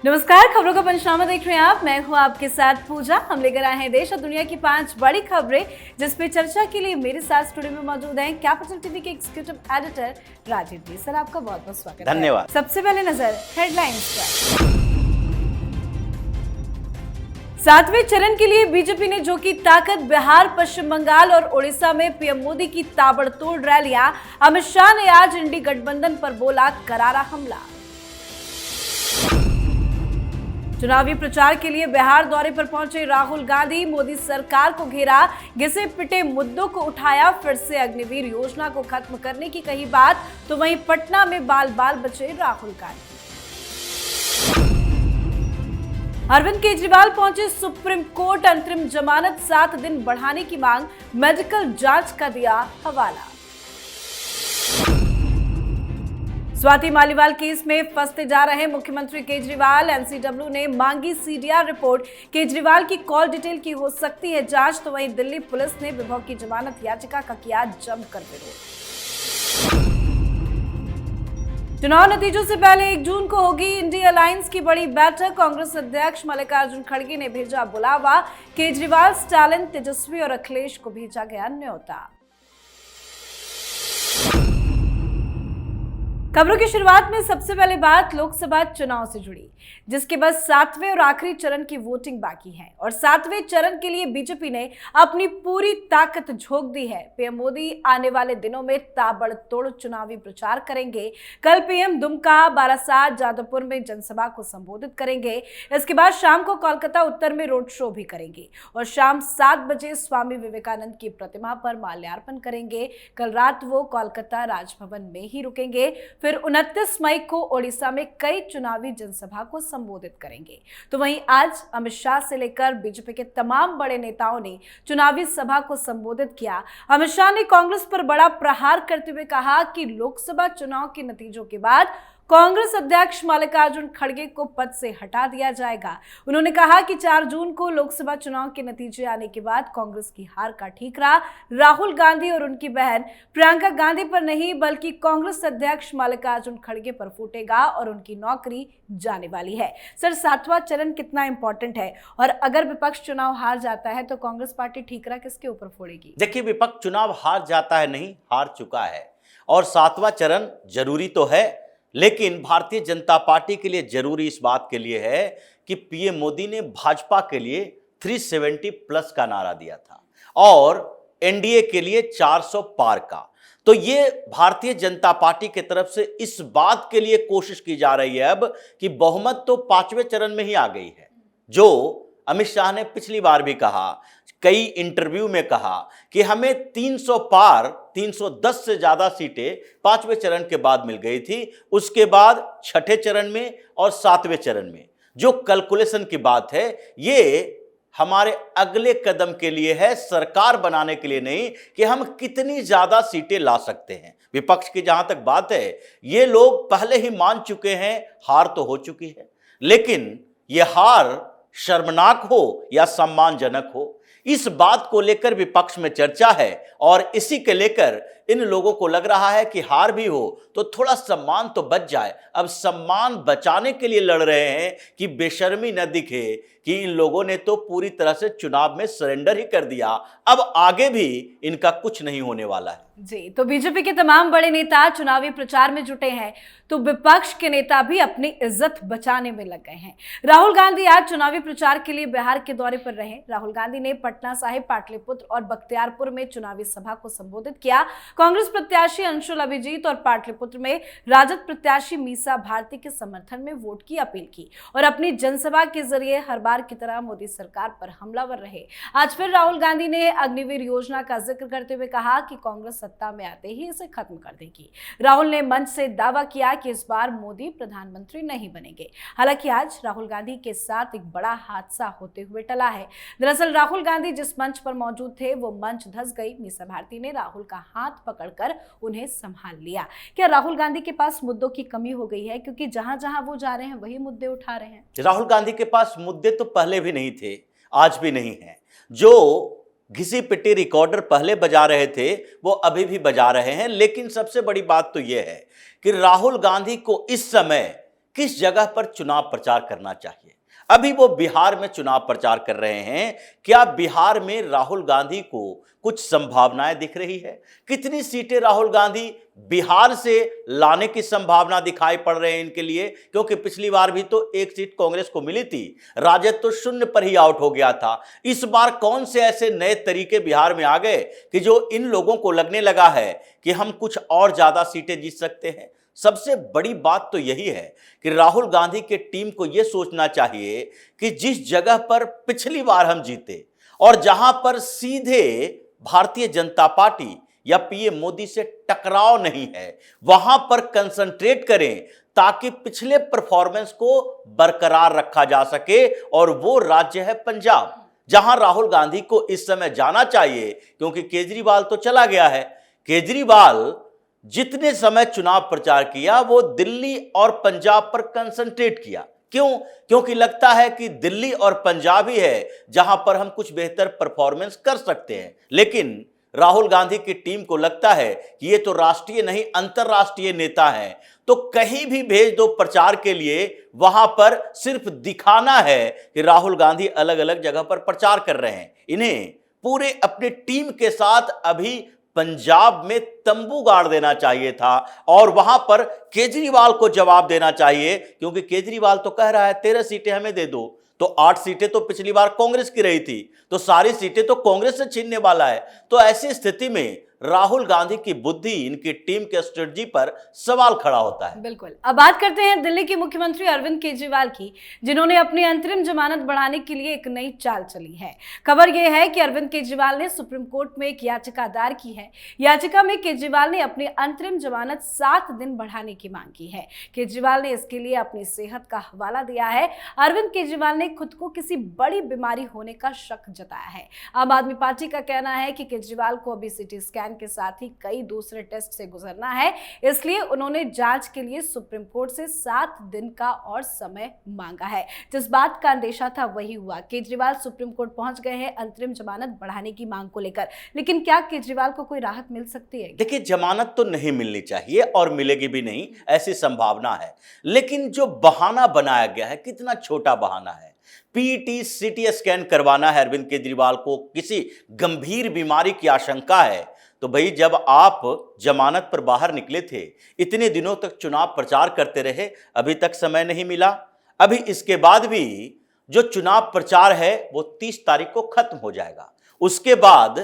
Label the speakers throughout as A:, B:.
A: नमस्कार, खबरों का पंचनामा देख रहे हैं आप। मैं हूं आपके साथ पूजा। हम लेकर आए हैं देश और दुनिया की 5 बड़ी खबरें, जिस पे चर्चा के लिए मेरे साथ स्टूडियो में मौजूद हैं कैपिटल टीवी के एग्जीक्यूटिव एडिटर राजीव जी। सर, आपका बहुत बहुत स्वागत है।
B: धन्यवाद।
A: सबसे पहले नजर हेडलाइंस पर। 7वें चरण के लिए बीजेपी ने झोंकी ताकत। बिहार, पश्चिम बंगाल और उड़ीसा में पीएम मोदी की ताबड़तोड़ रैलियां। अमित शाह ने आज इंडी गठबंधन पर बोला करारा हमला। चुनावी प्रचार के लिए बिहार दौरे पर पहुंचे राहुल गांधी। मोदी सरकार को घेरा, घिसे पिटे मुद्दों को उठाया। फिर से अग्निवीर योजना को खत्म करने की कही बात, तो वहीं पटना में बाल बाल बचे राहुल गांधी। अरविंद केजरीवाल पहुंचे सुप्रीम कोर्ट। अंतरिम जमानत 7 दिन बढ़ाने की मांग, मेडिकल जांच का दिया हवाला। स्वाति मालीवाल केस में फंसते जा रहे मुख्यमंत्री केजरीवाल। एनसीडब्ल्यू ने मांगी सीडीआर रिपोर्ट। केजरीवाल की कॉल डिटेल की हो सकती है जांच, तो वहीं दिल्ली पुलिस ने विभा की जमानत याचिका का किया जमकर विरोध। चुनाव नतीजों से पहले 1 जून को होगी इंडी अलायंस की बड़ी बैठक। कांग्रेस अध्यक्ष मल्लिकार्जुन खड़गे ने भेजा बुलावा। केजरीवाल, स्टालिन, तेजस्वी और अखिलेश को भेजा गया न्योता। खबरों की शुरुआत में सबसे पहले बात लोकसभा चुनाव से जुड़ी, जिसके बाद 7वें और आखिरी चरण की वोटिंग बाकी है और 7वें चरण के लिए बीजेपी ने अपनी पूरी ताकत झोंक दी है। पीएम मोदी आने वाले दिनों में ताबड़तोड़ चुनावी प्रचार करेंगे। कल पीएम दुमका, बारासात, जादवपुर में जनसभा को संबोधित करेंगे। इसके बाद शाम को कोलकाता उत्तर में रोड शो भी करेंगे और शाम 7 बजे स्वामी विवेकानंद की प्रतिमा पर माल्यार्पण करेंगे। कल रात वो कोलकाता राजभवन में ही रुकेंगे। फिर 29 मई को ओडिशा में कई चुनावी जनसभा को संबोधित करेंगे। तो वहीं आज अमित शाह से लेकर बीजेपी के तमाम बड़े नेताओं ने चुनावी सभा को संबोधित किया। अमित शाह ने कांग्रेस पर बड़ा प्रहार करते हुए कहा कि लोकसभा चुनाव के नतीजों के बाद कांग्रेस अध्यक्ष मल्लिकार्जुन खड़गे को पद से हटा दिया जाएगा। उन्होंने कहा कि 4 जून को लोकसभा चुनाव के नतीजे आने के बाद कांग्रेस की हार का ठीकरा राहुल गांधी और उनकी बहन प्रियंका गांधी पर नहीं, बल्कि कांग्रेस अध्यक्ष मल्लिकार्जुन खड़गे पर फूटेगा और उनकी नौकरी जाने वाली है। सर, 7वां चरण कितना इंपॉर्टेंट है और अगर विपक्ष चुनाव हार जाता है तो कांग्रेस पार्टी ठीकरा किसके ऊपर फोड़ेगी?
B: देखिए, विपक्ष चुनाव हार जाता है नहीं, हार चुका है और 7वां चरण जरूरी तो है, लेकिन भारतीय जनता पार्टी के लिए जरूरी इस बात के लिए है कि पीएम मोदी ने भाजपा के लिए 370 प्लस का नारा दिया था और एनडीए के लिए 400 पार का। तो ये भारतीय जनता पार्टी की तरफ से इस बात के लिए कोशिश की जा रही है अब कि बहुमत तो 5वें चरण में ही आ गई है, जो अमित शाह ने पिछली बार भी कहा, कई इंटरव्यू में कहा कि हमें 300 पार, 310 से ज्यादा सीटें 5वें चरण के बाद मिल गई थी। उसके बाद 6ठे चरण में और 7वें चरण में जो कैलकुलेशन की बात है, ये हमारे अगले कदम के लिए है, सरकार बनाने के लिए नहीं कि हम कितनी ज्यादा सीटें ला सकते हैं। विपक्ष की जहां तक बात है, ये लोग पहले ही मान चुके हैं हार तो हो चुकी है, लेकिन यह हार शर्मनाक हो या सम्मानजनक हो, इस बात को लेकर विपक्ष में चर्चा है और इसी के लेकर इन लोगों को लग रहा है कि हार भी हो तो थोड़ा सम्मान तो बच जाए। अब सम्मान बचाने के लिए लड़ रहे हैं कि बेशर्मी न दिखे कि इन लोगों ने तो पूरी तरह से चुनाव में सरेंडर ही कर दिया, अब आगे भी इनका कुछ नहीं होने वाला है।
A: जी, तो बीजेपी के तमाम बड़े नेता चुनावी प्रचार में जुटे हैं, तो विपक्ष के नेता भी अपनी इज्जत बचाने में लग गए हैं। राहुल गांधी आज चुनावी प्रचार के लिए बिहार के दौरे पर रहे। राहुल गांधी ने पटना साहिब, पाटलिपुत्र और बख्तियारपुर में चुनावी सभा को संबोधित किया। कांग्रेस प्रत्याशी अंशुल अभिजीत और पाटलिपुत्र में राजद प्रत्याशी मीसा भारती के समर्थन में वोट की अपील की और अपनी जनसभा के जरिए हर बार की तरह मोदी सरकार पर हमलावर रहे। आज फिर राहुल गांधी ने अग्निवीर योजना का जिक्र करते हुए कहा कि कांग्रेस सत्ता में आते ही इसे खत्म कर देगी। राहुल ने मंच से दावा किया कि इस बार मोदी प्रधानमंत्री नहीं बनेंगे। हालांकि आज राहुल गांधी के साथ एक बड़ा हादसा होते हुए टला है। दरअसल राहुल गांधी जिस मंच पर मौजूद थे वो मंच धंस गई। मीसा भारती ने राहुल का हाथ पकड़कर उन्हें संभाल लिया। क्या राहुल गांधी के पास मुद्दों की कमी हो गई है, क्योंकि जहां जहां वो जा रहे हैं वही मुद्दे उठा रहे हैं?
B: राहुल गांधी के पास मुद्दे तो पहले भी नहीं थे, आज भी नहीं है। जो घिसी पिटी रिकॉर्डर पहले बजा रहे थे वो अभी भी बजा रहे हैं, लेकिन सबसे बड़ी बात तो यह है कि राहुल गांधी को इस समय किस जगह पर चुनाव प्रचार करना चाहिए। अभी वो बिहार में चुनाव प्रचार कर रहे हैं। क्या बिहार में राहुल गांधी को कुछ संभावनाएं दिख रही है? कितनी सीटें राहुल गांधी बिहार से लाने की संभावना दिखाई पड़ रहे हैं इनके लिए? क्योंकि पिछली बार भी तो एक सीट कांग्रेस को मिली थी, राजद तो शून्य पर ही आउट हो गया था। इस बार कौन से ऐसे नए तरीके बिहार में आ गए कि जो इन लोगों को लगने लगा है कि हम कुछ और ज्यादा सीटें जीत सकते हैं? सबसे बड़ी बात तो यही है कि राहुल गांधी के टीम को यह सोचना चाहिए कि जिस जगह पर पिछली बार हम जीते और जहां पर सीधे भारतीय जनता पार्टी या पीएम मोदी से टकराव नहीं है, वहां पर कंसंट्रेट करें ताकि पिछले परफॉर्मेंस को बरकरार रखा जा सके। और वो राज्य है पंजाब, जहां राहुल गांधी को इस समय जाना चाहिए, क्योंकि केजरीवाल तो चला गया है। केजरीवाल जितने समय चुनाव प्रचार किया वो दिल्ली और पंजाब पर कंसंट्रेट किया। क्यों? क्योंकि लगता है कि दिल्ली और पंजाब ही है जहां पर हम कुछ बेहतर परफॉर्मेंस कर सकते हैं। लेकिन राहुल गांधी की टीम को लगता है कि ये तो राष्ट्रीय नहीं अंतरराष्ट्रीय नेता हैं, तो कहीं भी भेज दो प्रचार के लिए, वहां पर सिर्फ दिखाना है कि राहुल गांधी अलग अलग जगह पर प्रचार कर रहे हैं। इन्हें पूरे अपनी टीम के साथ अभी पंजाब में तंबू गाड़ देना चाहिए था और वहां पर केजरीवाल को जवाब देना चाहिए, क्योंकि केजरीवाल तो कह रहा है 13 सीटें हमें दे दो, तो 8 सीटें तो पिछली बार कांग्रेस की रही थी, तो सारी सीटें तो कांग्रेस से छीनने वाला है। तो ऐसी स्थिति में राहुल गांधी की बुद्धि, इनकी टीम के स्ट्रेटजी पर सवाल खड़ा होता है।
A: बिल्कुल। अब बात करते हैं दिल्ली के मुख्यमंत्री अरविंद केजरीवाल की, जिन्होंने अपनी अंतरिम जमानत बढ़ाने के लिए एक नई चाल चली है। खबर यह है कि अरविंद केजरीवाल ने सुप्रीम कोर्ट में एक याचिका दायर की है। याचिका में केजरीवाल ने अपनी अंतरिम जमानत 7 दिन बढ़ाने की मांग की है। केजरीवाल ने इसके लिए अपनी सेहत का हवाला दिया है। अरविंद केजरीवाल ने खुद को किसी बड़ी बीमारी होने का शक जताया है। आम आदमी पार्टी का कहना है कि केजरीवाल को अभी सीटी स्कैन के साथ ही कई दूसरे टेस्ट से गुजरना है, इसलिए उन्होंने जांच के लिए सुप्रीम कोर्ट से 7 दिन का और समय मांगा है। जिस बात का अंदेशा था वही हुआ। केजरीवाल सुप्रीम कोर्ट पहुंच गए हैं अंतरिम जमानत बढ़ाने की मांग को लेकर, लेकिन क्या केजरीवाल को कोई राहत मिल सकती है?
B: देखिए, जमानत तो नहीं मिलनी चाहिए और मिलेगी भी नहीं, ऐसी संभावना है। लेकिन जो बहाना बनाया गया है, कितना छोटा बहाना है। पीटी सीटी स्कैन करवाना है अरविंद केजरीवाल को, किसी गंभीर बीमारी की आशंका है। तो भाई, जब आप जमानत पर बाहर निकले थे, इतने दिनों तक चुनाव प्रचार करते रहे, अभी तक समय नहीं मिला। अभी इसके बाद भी जो चुनाव प्रचार है वो 30 तारीख को खत्म हो जाएगा। उसके बाद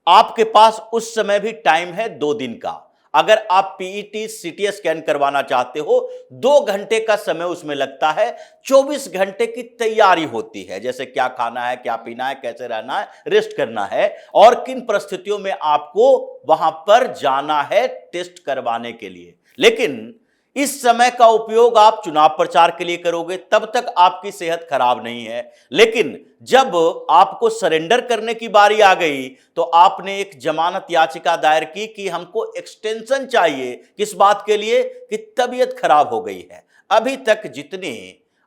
B: आपके पास उस समय भी टाइम है 2 दिन का। अगर आप पीईटी सीटी स्कैन करवाना चाहते हो, 2 घंटे का समय उसमें लगता है। 24 घंटे की तैयारी होती है, जैसे क्या खाना है, क्या पीना है, कैसे रहना है, रेस्ट करना है और किन परिस्थितियों में आपको वहां पर जाना है टेस्ट करवाने के लिए। लेकिन इस समय का उपयोग आप चुनाव प्रचार के लिए करोगे, तब तक आपकी सेहत खराब नहीं है। लेकिन जब आपको सरेंडर करने की बारी आ गई तो आपने एक जमानत याचिका दायर की कि हमको एक्सटेंशन चाहिए। किस बात के लिए? कि तबीयत खराब हो गई है। अभी तक जितने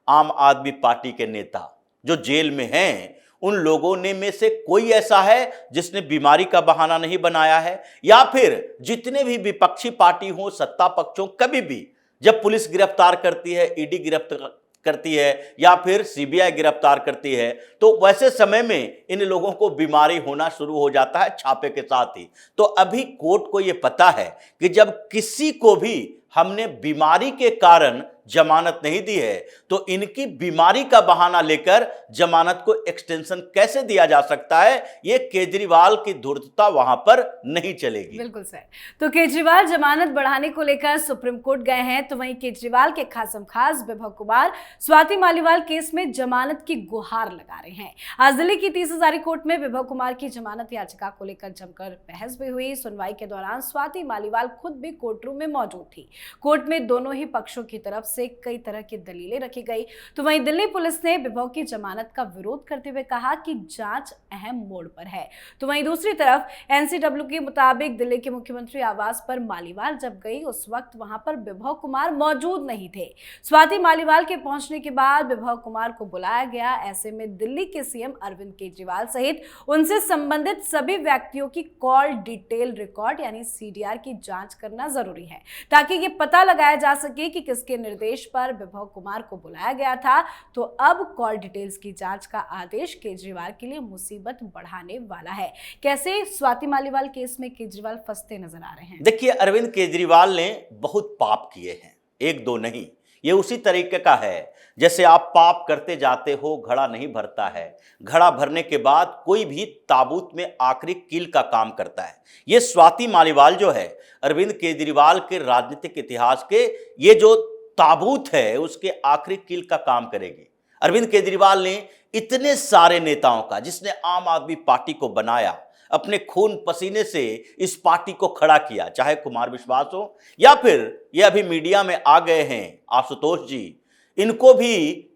B: आम आदमी पार्टी के नेता जो जेल में हैं, उन लोगों ने में से कोई ऐसा है जिसने बीमारी का बहाना नहीं बनाया है? या फिर जितने भी विपक्षी पार्टी हो, सत्ता पक्ष हो, कभी भी जब पुलिस गिरफ्तार करती है, ईडी गिरफ्तार करती है या फिर सीबीआई गिरफ्तार करती है, तो वैसे समय में इन लोगों को बीमारी होना शुरू हो जाता है छापे के साथ ही। तो अभी कोर्ट को यह पता है कि जब किसी को भी हमने बीमारी के कारण जमानत नहीं दी है, तो इनकी बीमारी का बहाना लेकर जमानत को एक्सटेंशन कैसे दिया जा सकता है? ये केजरीवाल की धूर्तता वहां पर नहीं चलेगी।
A: बिल्कुल सर। तो केजरीवाल जमानत बढ़ाने को लेकर सुप्रीम कोर्ट गए हैं, तो वहीं केजरीवाल के खासम खास विभव कुमार स्वाति मालीवाल केस में जमानत की गुहार लगा रहे हैं। आज दिल्ली की 30 हजारी कोर्ट में विभव कुमार की जमानत याचिका को लेकर जमकर बहस भी हुई। सुनवाई के दौरान स्वाति मालीवाल खुद भी कोर्ट रूम में मौजूद थी। कोर्ट में दोनों ही पक्षों की तरफ से कई तरह की दलीलें रखी गई। तो वहीं दिल्ली पुलिस ने विभव की जमानत का विरोध करते हुए कहा कि जांच अहम मोड़ पर है। तो वहीं दूसरी तरफ एनसीडब्ल्यू के मुताबिक दिल्ली के मुख्यमंत्री आवास पर मालीवाल जब गई, उस वक्त वहां पर विभव कुमार मौजूद नहीं थे। स्वाति मालीवाल के पहुंचने के बाद विभव कुमार को बुलाया गया। ऐसे में दिल्ली के सीएम अरविंद केजरीवाल सहित उनसे संबंधित सभी व्यक्तियों की कॉल डिटेल रिकॉर्ड यानी सीडीआर की जांच करना जरूरी है, ताकि ये पता लगाया जा सके कि किसके निर्देश पर विभव कुमार को बुलाया गया था, तो अब कॉल डिटेल्स की जांच का आदेश केजरीवाल के लिए मुसीबत बढ़ाने वाला है। कैसे स्वाति मालीवाल केस में केजरीवाल फंसते नजर आ रहे हैं?
B: देखिए, अरविंद केजरीवाल ने बहुत पाप किए हैं, एक दो नहीं। ये उसी तरीके का है जैसे आप पाप करते जाते हो, घड़ा नहीं भरता है। घड़ा भरने के बाद कोई भी ताबूत में आखिरी कील का काम करता है। ये स्वाति मालीवाल जो है, अरविंद केजरीवाल के राजनीतिक इतिहास के ये जो ताबूत है, उसके आखिरी कील का काम करेगी। अरविंद केजरीवाल ने इतने सारे नेताओं का, जिसने आम आदमी पार्टी को बनाया, अपने खून पसीने से इस पार्टी को खड़ा किया, चाहे कुमार विश्वास हो या फिर ये अभी मीडिया में आ गए हैं आशुतोष जी, इनको भी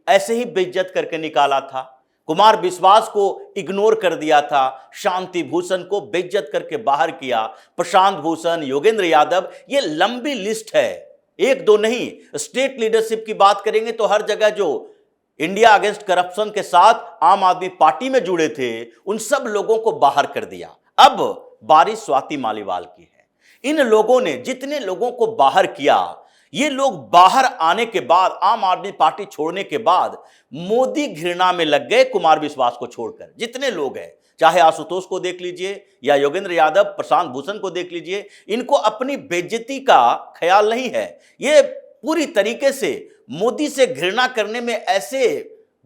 B: ऐसे ही बेइज्जत करके निकाला था। कुमार विश्वास को इग्नोर कर दिया था, शांति भूषण को बेइज्जत करके बाहर किया, प्रशांत भूषण, योगेंद्र यादव, ये लंबी लिस्ट है, एक दो नहीं। स्टेट लीडरशिप की बात करेंगे तो हर जगह जो इंडिया अगेंस्ट करप्शन के साथ आम आदमी पार्टी में जुड़े थे, उन सब लोगों को बाहर कर दिया। अब बारिश स्वाति मालीवाल की है। इन लोगों ने जितने लोगों को बाहर किया, ये लोग बाहर आने के बाद, आम आदमी पार्टी छोड़ने के बाद मोदी घृणा में लग गए। कुमार विश्वास को छोड़कर जितने लोग हैं, चाहे आशुतोष को देख लीजिए या योगेंद्र यादव, प्रशांत भूषण को देख लीजिए, इनको अपनी बेइज्जती का ख्याल नहीं है। ये पूरी तरीके से मोदी से घृणा करने में ऐसे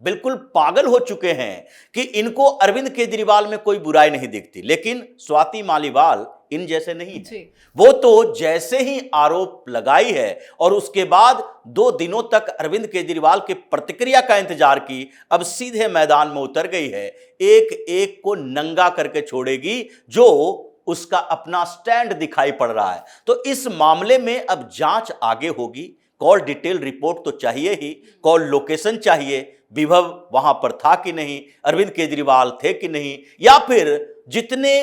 B: बिल्कुल पागल हो चुके हैं कि इनको अरविंद केजरीवाल में कोई बुराई नहीं दिखती। लेकिन स्वाति मालीवाल इन जैसे नहीं है। वो तो जैसे ही आरोप लगाई है और उसके बाद 2 दिनों तक अरविंद केजरीवाल की प्रतिक्रिया का इंतजार की, अब सीधे मैदान में उतर गई है। एक एक को नंगा करके छोड़ेगी जो उसका अपना स्टैंड दिखाई पड़ रहा है। तो इस मामले में अब जांच आगे होगी। कॉल डिटेल रिपोर्ट तो चाहिए ही, कॉल लोकेशन चाहिए, विभव वहां पर था कि नहीं, अरविंद केजरीवाल थे कि नहीं, या फिर जितने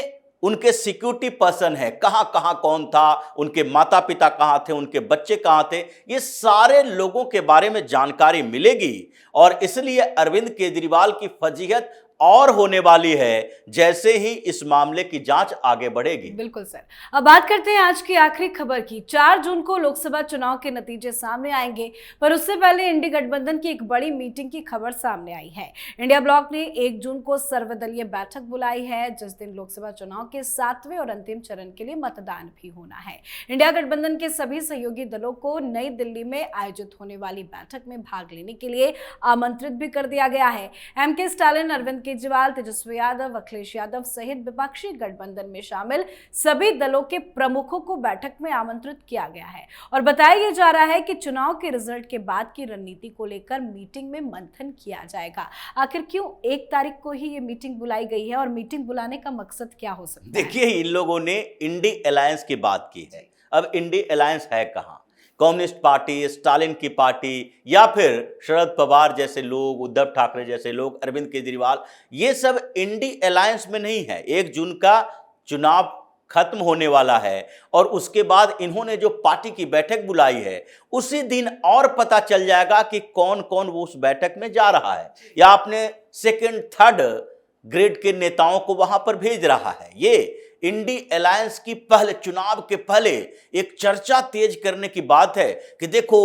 B: उनके सिक्योरिटी पर्सन है, कहां कहां कौन था, उनके माता पिता कहां थे, उनके बच्चे कहां थे, ये सारे लोगों के बारे में जानकारी मिलेगी। और इसलिए अरविंद केजरीवाल की फजीहत और होने वाली है जैसे ही इस मामले की जांच आगे बढ़ेगी।
A: बिल्कुल सर। अब बात करते हैं आज की आखिरी खबर की। 4 जून को लोकसभा चुनाव के नतीजे सामने आएंगे, पर उससे पहले इंडी गठबंधन की एक बड़ी मीटिंग की खबर सामने आई है। इंडिया ब्लॉक ने 1 जून को सर्वदलीय बैठक बुलाई है, जिस दिन लोकसभा चुनाव के 7वें और अंतिम चरण के लिए मतदान भी होना है। इंडिया गठबंधन के सभी सहयोगी दलों को नई दिल्ली में आयोजित होने वाली बैठक में भाग लेने के लिए आमंत्रित भी कर दिया गया है। एमके स्टालिन, अरविंद केजरीवाल, तेजस्वी यादव, अखिलेश यादव सहित विपक्षी गठबंधन में शामिल सभी दलों के प्रमुखों को बैठक में आमंत्रित किया गया है और बताया जा रहा है कि चुनाव के रिजल्ट के बाद की रणनीति को लेकर मीटिंग में मंथन किया जाएगा। आखिर क्यों 1 तारीख को ही ये मीटिंग बुलाई गई है और मीटिंग बुलाने का मकसद क्या हो सकता है?
B: देखिए, इन लोगों ने इंडी अलायंस की बात की है। अब इंडी अलायंस है कहां? कम्युनिस्ट पार्टी, स्टालिन की पार्टी, या फिर शरद पवार जैसे लोग, उद्धव ठाकरे जैसे लोग, अरविंद केजरीवाल, ये सब इंडी अलायंस में नहीं है। 1 जून का चुनाव खत्म होने वाला है और उसके बाद इन्होंने जो पार्टी की बैठक बुलाई है, उसी दिन और पता चल जाएगा कि कौन कौन वो उस बैठक में जा रहा है या अपने 2nd, 3rd ग्रेड के नेताओं को वहां पर भेज रहा है। ये इंडी अलायंस की पहले, चुनाव के पहले एक चर्चा तेज करने की बात है कि देखो,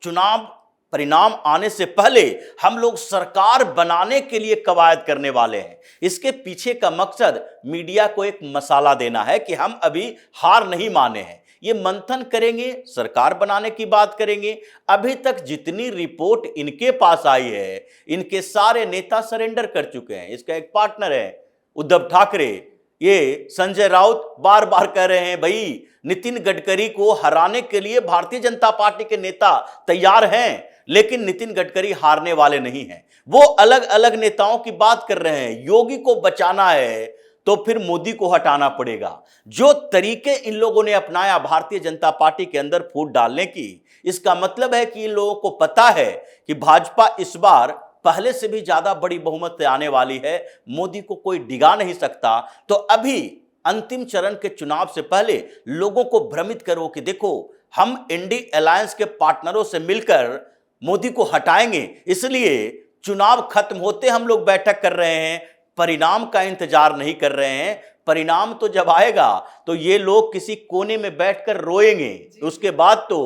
B: चुनाव परिणाम आने से पहले हम लोग सरकार बनाने के लिए कवायद करने वाले हैं। इसके पीछे का मकसद मीडिया को एक मसाला देना है कि हम अभी हार नहीं माने हैं, ये मंथन करेंगे, सरकार बनाने की बात करेंगे। अभी तक जितनी रिपोर्ट इनके पास आई है, इनके सारे नेता सरेंडर कर चुके हैं। इसका एक पार्टनर है उद्धव ठाकरे। ये संजय राउत बार बार कह रहे हैं, भाई नितिन गडकरी को हराने के लिए भारतीय जनता पार्टी के नेता तैयार हैं, लेकिन नितिन गडकरी हारने वाले नहीं हैं। वो अलग अलग नेताओं की बात कर रहे हैं। योगी को बचाना है तो फिर मोदी को हटाना पड़ेगा। जो तरीके इन लोगों ने अपनाया भारतीय जनता पार्टी के अंदर फूट डालने की, इसका मतलब है कि इन लोगों को पता है कि भाजपा इस बार पहले से भी ज्यादा बड़ी बहुमत से आने वाली है, मोदी को कोई डिगा नहीं सकता। तो अभी अंतिम चरण के चुनाव से पहले लोगों को भ्रमित करो कि देखो, हम इंडी अलायंस के पार्टनरों से मिलकर मोदी को हटाएंगे, इसलिए चुनाव खत्म होते हम लोग बैठक कर रहे हैं, परिणाम का इंतजार नहीं कर रहे हैं। परिणाम तो जब आएगा तो ये लोग किसी कोने में बैठकर रोएंगे, उसके बाद तो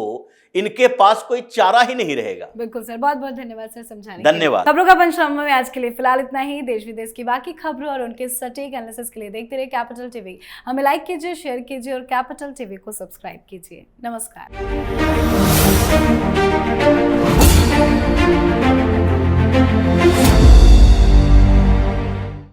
B: इनके पास कोई चारा ही नहीं रहेगा।
A: बिल्कुल सर, बहुत बहुत धन्यवाद सर समझाने
B: धन्यवाद।
A: खबरों का पंचनामा में आज के लिए फिलहाल इतना ही। देश विदेश की बाकी खबरों और उनके सटीक एनालिसिस के लिए देखते रहिए कैपिटल टीवी। हमें लाइक कीजिए, शेयर कीजिए और कैपिटल टीवी को सब्सक्राइब कीजिए। नमस्कार।